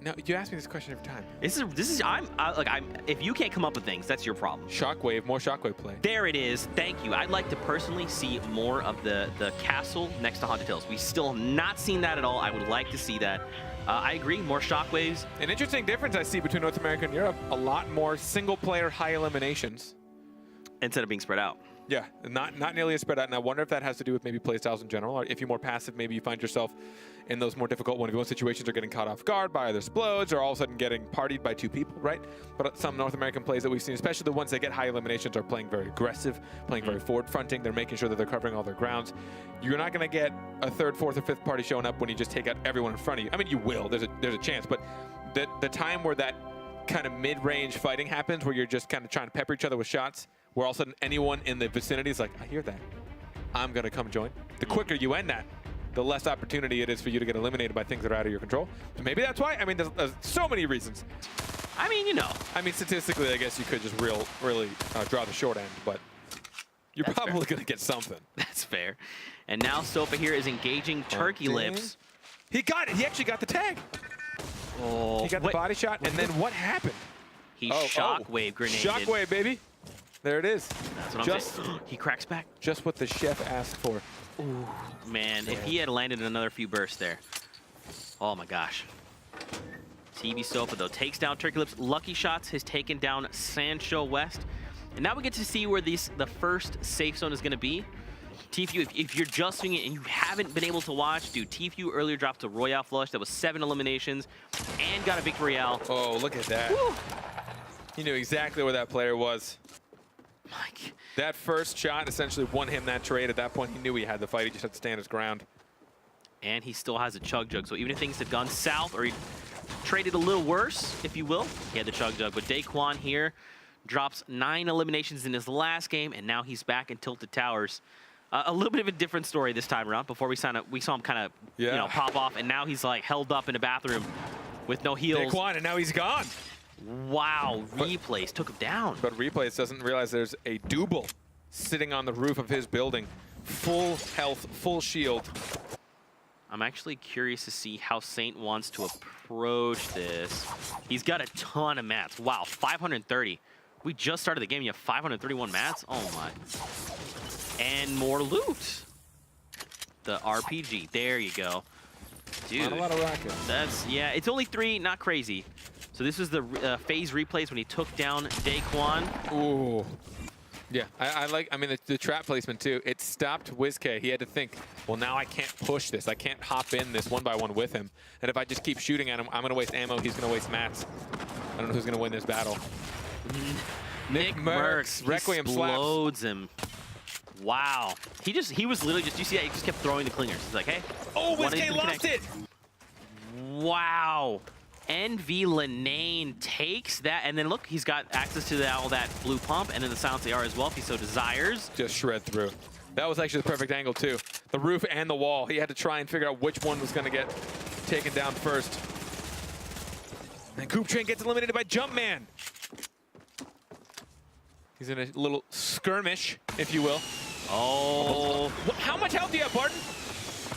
No, you ask me this question every time. This is I'm if you can't come up with things, that's your problem. Shockwave, more Shockwave play. There it is. Thank you. I'd like to personally see more of the castle next to Haunted Hills. We still have not seen that at all. I would like to see that. I agree, more Shockwaves. An interesting difference I see between North America and Europe, a lot more single-player high eliminations. Instead of being spread out. Yeah, not nearly as spread out. And I wonder if that has to do with maybe playstyles in general, or if you're more passive, maybe you find yourself in those more difficult 1v1 situations or getting caught off guard by either explodes or all of a sudden getting partied by 2 people, right? But some North American plays that we've seen, especially the ones that get high eliminations, are playing very aggressive, playing very forward-fronting. They're making sure that they're covering all their grounds. You're not going to get a 3rd, 4th, or 5th party showing up when you just take out everyone in front of you. I mean, you will. There's a chance, but the time where that kind of mid-range fighting happens, where you're just kind of trying to pepper each other with shots, where all of a sudden anyone in the vicinity is like, I hear that, I'm going to come join. The quicker you end that, the less opportunity it is for you to get eliminated by things that are out of your control. So maybe that's why. I mean, there's so many reasons. I mean, you know. I mean, statistically, I guess you could just really draw the short end, but you're probably going to get something. That's fair. And now Sofa here is engaging Turkey Lips. He got it. He actually got the tag. Oh, he got the body shot, and then what happened? He shockwave grenaded. Shockwave, baby. There it is. That's what I'm saying. He cracks back. Just what the chef asked for. Ooh, man, if he had landed another few bursts there. Oh my gosh. TV Sofa though takes down Turkey Lips. Lucky Shots has taken down Sancho West. And now we get to see where the first safe zone is going to be. TFU, if you're just swinging it and you haven't been able to watch, dude, TFU earlier dropped a Royale flush that was 7 eliminations and got a victory Royale. Oh, look at that. Woo. He knew exactly where that player was. Mike. That first shot essentially won him that trade. At that point, he knew he had the fight. He just had to stand his ground. And he still has a Chug Jug. So even if things had gone south or he traded a little worse, if you will, he had the Chug Jug. But Daquan here drops 9 eliminations in his last game, and now he's back in Tilted Towers. A little bit of a different story this time around. Before we saw him kind of pop off, and now he's like held up in a bathroom with no heals. Daquan, and now he's gone. Wow, Replays took him down. But Replays doesn't realize there's a double sitting on the roof of his building. Full health, full shield. I'm actually curious to see how Saint wants to approach this. He's got a ton of mats. Wow, 530. We just started the game. You have 531 mats? Oh my. And more loot. The RPG. There you go. Dude. Not a lot of rockets. That's, yeah, it's only 3, not crazy. So this was the phase replays when he took down Daquan. Ooh. Yeah, I mean, the trap placement too. It stopped WizK. He had to think, well, now I can't push this. I can't hop in this 1-by-1 with him. And if I just keep shooting at him, I'm going to waste ammo. He's going to waste mats. I don't know who's going to win this battle. Nick Merckx Requiem explodes him. Wow. He was literally just, you see that? He just kept throwing the clingers. He's like, hey. Oh, WizK lost it. Wow. NV Lenane takes that, and then look, he's got access to all that blue pump, and then the Silence AR as well, if he so desires. Just shred through. That was actually the perfect angle, too. The roof and the wall. He had to try and figure out which one was going to get taken down first. And Coop Train gets eliminated by Jumpman. He's in a little skirmish, if you will. Oh. How much health do you have, Barton?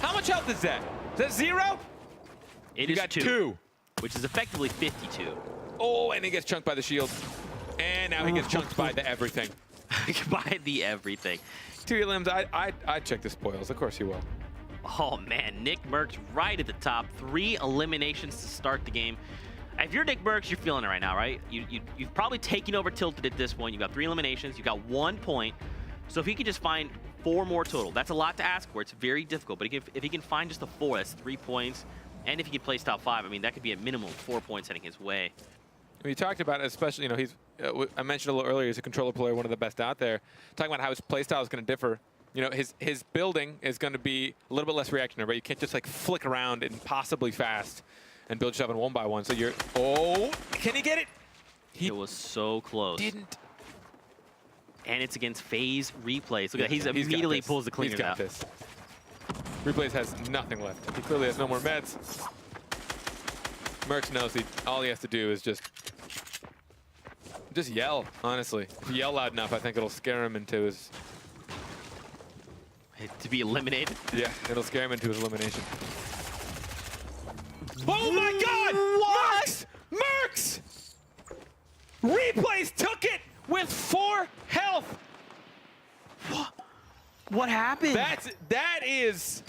How much health is that? Is that 0? You got 2. Which is effectively 52. Oh, and he gets chunked by the shield. And now he gets chunked by the everything. By the everything. 2 elims, I'd check the spoils. Of course you will. Oh, man. Nick Merckx right at the top. 3 eliminations to start the game. If you're Nick Merckx, you're feeling it right now, right? You've probably taken over Tilted at this point. You've got 3 eliminations. You've got 1 point. So if he could just find 4 more total, that's a lot to ask for. It's very difficult. But if he can find just a 4, that's 3 points. And if he could place top 5, I mean, that could be a minimum of 4 points heading his way. We talked about it, especially, you know, he's, I mentioned a little earlier, he's a controller player, one of the best out there. Talking about how his playstyle is going to differ. You know, his building is going to be a little bit less reactionary, right? You can't just like flick around impossibly fast and build yourself in 1-by-1. So you're, oh, can he get it? It was so close. Didn't. And it's against phase replays. Look at that, he's immediately pulls the cleaners out. He's got this. Replays has nothing left. He clearly has no more meds. Merckx knows all he has to do is just yell, honestly. If you yell loud enough, I think it'll scare him into his... To be eliminated? Yeah, it'll scare him into his elimination. Oh my God! What? Mercs! Replays took it with 4 health. What happened? That is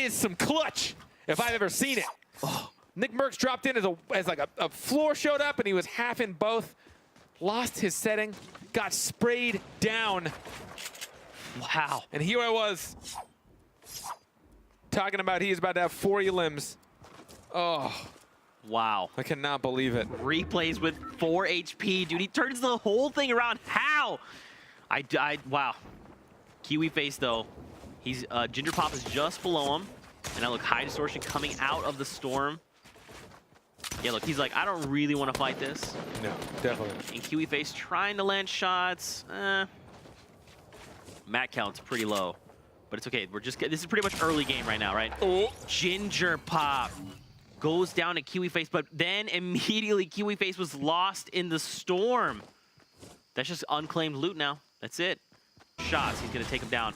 some clutch if I've ever seen it. Oh. Nick Mercs dropped in as like a floor showed up and he was half in both. Lost his setting, got sprayed down. Wow. And here I was talking about he's about to have 4 elims. Oh. Wow. I cannot believe it. Replays with 4 HP, dude. He turns the whole thing around. How? Wow. Kiwi face though. He's Ginger Pop is just below him. And I look high distortion coming out of the storm. Yeah, look, he's like, I don't really want to fight this. No, definitely. And Kiwi face trying to land shots. Mat count's pretty low, but it's okay. This is pretty much early game right now, right? Oh. Ginger Pop goes down to Kiwi face, but then immediately Kiwi face was lost in the storm. That's just unclaimed loot now. That's it. Shots, he's gonna take him down.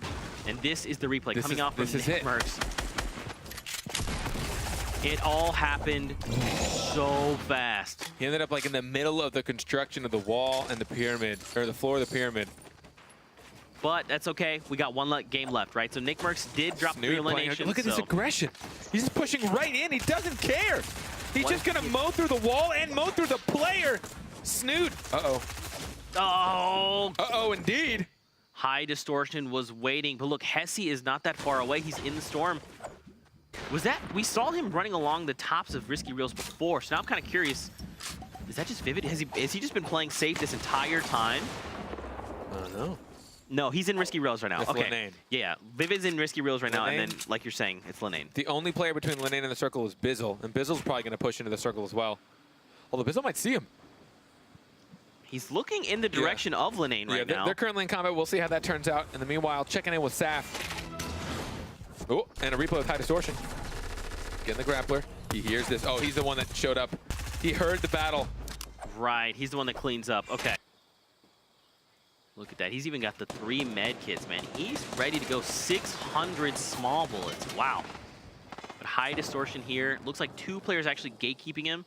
And this is the replay coming off from Nick Mercs. It all happened so fast. He ended up like in the middle of the construction of the wall and the pyramid, or the floor of the pyramid. But that's okay. We got 1 game left, right? So Nick Mercs did drop 3 eliminations. Look at this aggression. He's just pushing right in. He doesn't care. He's just going to mow through the wall and mow through the player. Snoot. Uh-oh. Oh. Uh-oh, indeed. High distortion was waiting. But look, Hesse is not that far away. He's in the storm. Was that... We saw him running along the tops of Risky Reels before. So now I'm kind of curious. Is that just Vivid? Has he just been playing safe this entire time? I don't know. No, he's in Risky Reels right now. It's okay. Linane. Yeah, Vivid's in Risky Reels right now, Linane. and then, like you're saying, it's Linane. The only player between Linane and the circle is Bizzle, and Bizzle's probably going to push into the circle as well. Although Bizzle might see him. He's looking in the direction of Linane right now. They're currently in combat. We'll see how that turns out. In the meanwhile, checking in with Saf. Oh, and a replay with high distortion. Getting the grappler. He hears this. Oh, he's the one that showed up. He heard the battle. Right, he's the one that cleans up. Okay. Look at that. He's even got the 3 med kits, man. He's ready to go 600 small bullets. Wow. But high distortion here. Looks like 2 players actually gatekeeping him.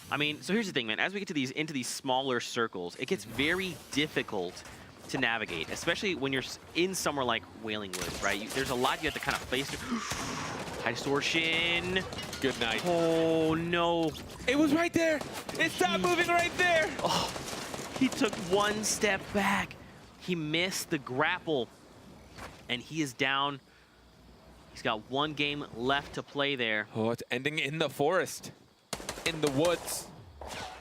I mean, so here's the thing, man. As we get to into these smaller circles, it gets very difficult to navigate, especially when you're in somewhere like Wailing Woods, right? There's a lot you have to kind of face. High distortion. Good night. Oh, no. It was right there. It stopped moving right there. Oh. He took 1 step back. He missed the grapple, and he is down. He's got 1 game left to play there. Oh, it's ending in the forest, in the woods.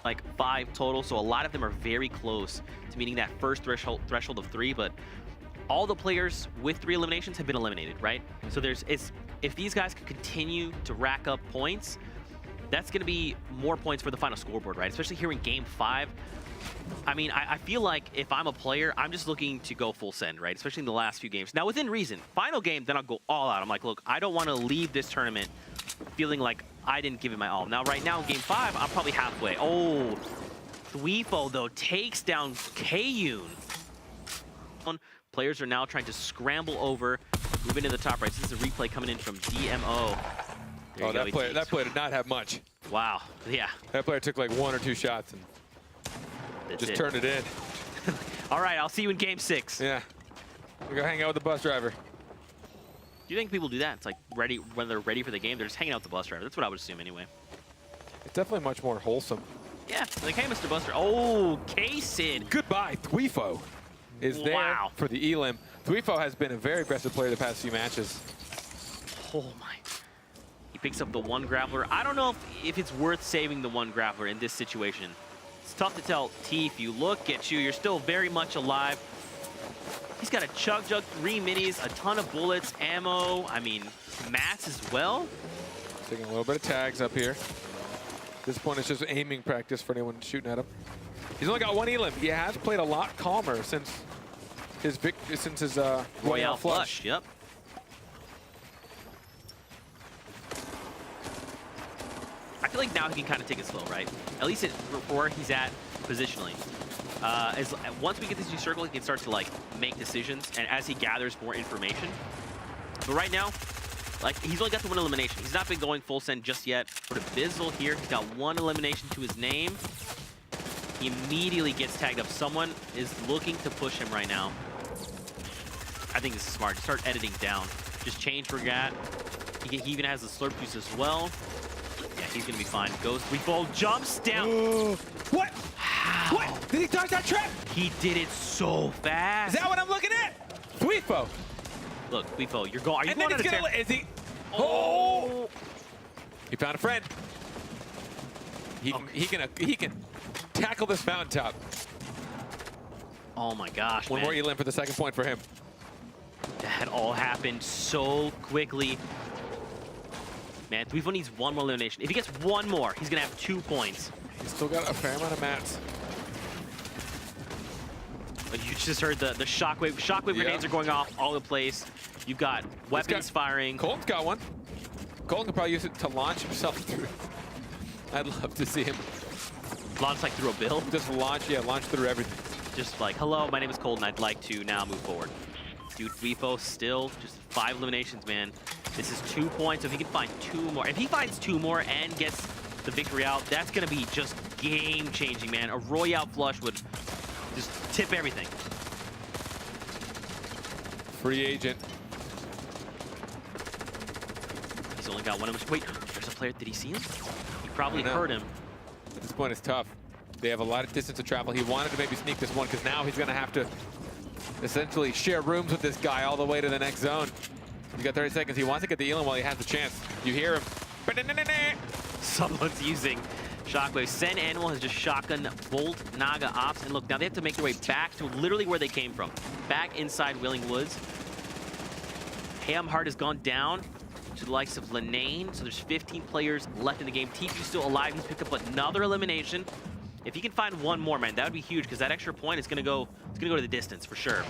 Like 5 total, so a lot of them are very close to meeting that first threshold of 3, but all the players with 3 eliminations have been eliminated, right? So if these guys can continue to rack up points, that's going to be more points for the final scoreboard, right? Especially here in game 5. I mean, I feel like if I'm a player, I'm just looking to go full send, right? Especially in the last few games. Now, within reason. Final game, then I'll go all out. I'm like, look, I don't want to leave this tournament feeling like I didn't give it my all. Now, right now, in game 5, I'm probably halfway. Oh, Thweefo, though, takes down Kayun. Players are now trying to scramble over, move into the top right. This is a replay coming in from DMO. Oh, that player did not have much. Wow, yeah. That player took like 1 or 2 shots and just turned it in. All right, I'll see you in game 6. Yeah. We go hang out with the bus driver. Do you think people do that? It's like when they're ready for the game, they're just hanging out with the bus driver. That's what I would assume anyway. It's definitely much more wholesome. Yeah, like, hey, Mr. Buster. Oh, K-Sid. Goodbye, Thweefo is there for the elim. Thweefo has been a very aggressive player the past few matches. Oh, my. He picks up the 1 grappler. I don't know if it's worth saving the 1 grappler in this situation. It's tough to tell. Teef, you look at you. You're still very much alive. He's got a chug jug, 3 minis, a ton of bullets, ammo. I mean, mats as well. Taking a little bit of tags up here. At this point, it's just aiming practice for anyone shooting at him. He's only got 1 elim. He has played a lot calmer since his Royale flush. Yep. I feel like now he can kind of take it slow, right? At least where he's at positionally. Once we get this new circle, he can start to like make decisions, and as he gathers more information. But right now, Like, he's only got the one elimination. He's not been going full send just yet. But Abyssal here, he's got one elimination to his name. He immediately gets tagged up. Someone is looking to push him right now. I think this is smart. Just start editing down. Just change where you're at. He even has the slurp juice as well. Yeah, he's gonna be fine. Goes 3-fold, jumps down. What? How? What? Did he dodge that trap? He did it so fast. Is that what I'm looking at? Thweefo. Look, Thweefo, you're going. Are you And going then on he's a gonna. tear? Is he? Oh! He found a friend. He can tackle this mountaintop. Oh my gosh, One man. more Elim for the second point for him. That all happened so quickly. Man, Thweefo needs one more elimination. If he gets one more, he's gonna have 2 points. He's still got a fair amount of mats. But you just heard the shockwave. Shockwave grenades are going off all over the place. You've got weapons firing. Colton's got one. Colton could probably use it to launch himself through. I'd love to see him Launch like through a build. just launch through everything. Just like, hello, my name is Colton. I'd like to now move forward. Dude, Thweefo still just 5 eliminations, man. This is 2 points. If he can find 2 more, if he finds 2 more and gets the victory out, that's gonna be just game-changing, man. A Royale flush would just tip everything. Free agent. He's only got one of them. Wait, there's a player. Did he see him? He probably heard him. At this point, it's tough. They have a lot of distance to travel. He wanted to maybe sneak this one because now he's going to have to essentially share rooms with this guy all the way to the next zone. He's got 30 seconds. He wants to get the Elim while he has the chance. You hear him. Someone's using Shockwave. Sen Animal has just shotgun Bolt, Naga, Ops. And look, now they have to make their way back to literally where they came from. Back inside Wailing Woods. Ham Heart has gone down to the likes of Lenane. So there's 15 players left in the game. TP's still alive. He's picked up another elimination. If he can find one more, man, that would be huge because that extra point is gonna go to the distance for sure.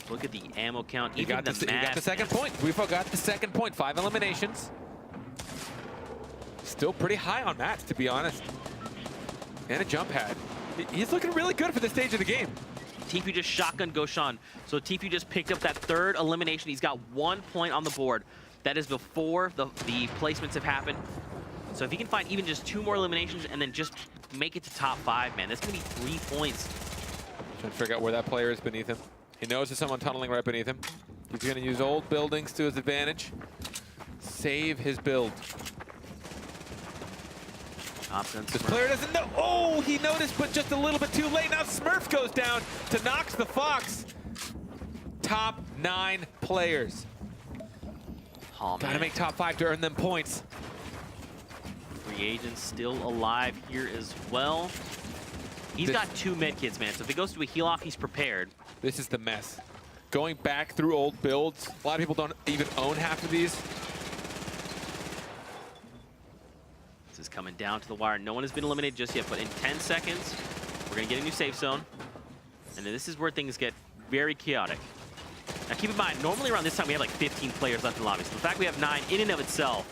Look at the ammo count. He got the second point. Thweefo got the second point. 5 eliminations. Still pretty high on mats, to be honest. And a jump pad. He's looking really good for this stage of the game. TP just shotgun Goshan. So TP just picked up that 3rd elimination. He's got 1 point on the board. That is before the placements have happened. So if he can find even just 2 more eliminations and then just make it to top 5, man, that's gonna be 3 points. Trying to figure out where that player is beneath him. He knows there's someone tunneling right beneath him. He's gonna use old buildings to his advantage. Save his build. This player doesn't know. Oh, he noticed, but just a little bit too late. Now Smurf goes down to Nox the Fox. Top 9 players. Oh, Gotta make top 5 to earn them points. Free agent still alive here as well. He's got 2 medkits, man. So if he goes to a heal off, he's prepared. This is the mess. Going back through old builds. A lot of people don't even own half of these. This is coming down to the wire. No one has been eliminated just yet, but in 10 seconds, we're gonna get a new safe zone. And then this is where things get very chaotic. Now keep in mind, normally around this time we have like 15 players left in the lobby. So the fact we have 9 in and of itself.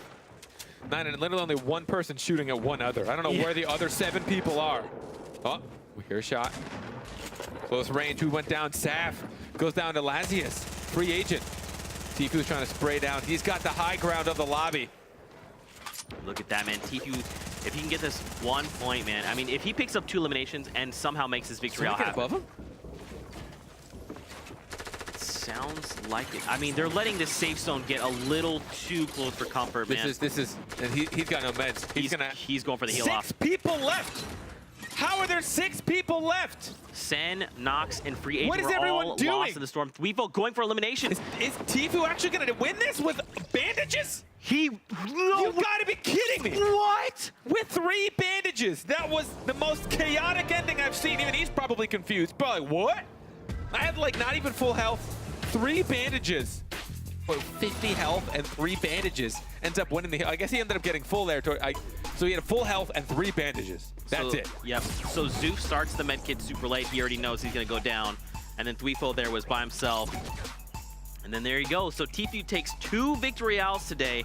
9 and literally only 1 person shooting at one other. I don't know where the other 7 people are. Oh, we hear a shot. Close range, who went down? Saf goes down to Lazius. Free agent. Tifu's trying to spray down. He's got the high ground of the lobby. Look at that, man. Tifu, if he can get this 1 point, man. I mean, if he picks up 2 eliminations and somehow makes his victory out happen. Above him? Sounds like it. I mean, they're letting this safe zone get a little too close for comfort, man. This is, and he's got no meds. He's going for the heal off. 6 people left. How are there 6 people left? Sen, Nox, and Free Agent What is were everyone all doing? lost in the storm. Thweefo going for elimination. Is Tifu actually going to win this with bandages? You gotta be kidding me. What? With 3 bandages. That was the most chaotic ending I've seen. Even he's probably confused. Probably, what? I had like not even full health. 3 bandages. 50 health and 3 bandages. Ends up winning the, I guess he ended up getting full there. So he had a full health and 3 bandages. That's it. Yep. So Zoof starts the medkit super late. He already knows he's gonna go down. And then Thweefo there was by himself. And then there you go. So Tifu takes 2 victory royales today.